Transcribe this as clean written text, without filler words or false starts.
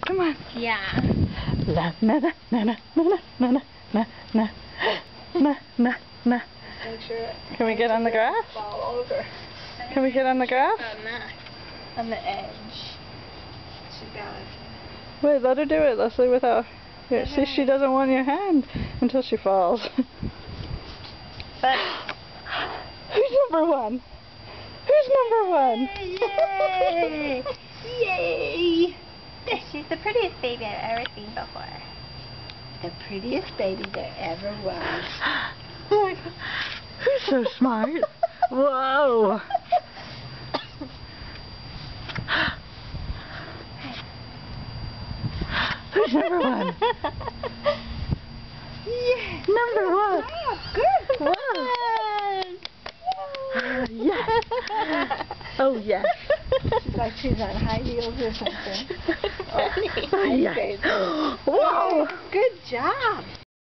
Come on. Yeah. La na na na na na na na na na na na na. Make sure Can we get on the grass? fall over. Can we get on the grass? On the edge. She got it. Wait, let her do it, Leslie, without... Here, see, she doesn't want your hand until she falls. But Who's number one? Who's number one? yay! Yay! She's the prettiest baby I've ever seen before. The prettiest baby there ever was. Who's so smart? Whoa! Who's number one? Yes. Number one. Good. Wow. Yes. Oh yes. She's like she's on high heels or something. Oh, yes. Whoa. Good job.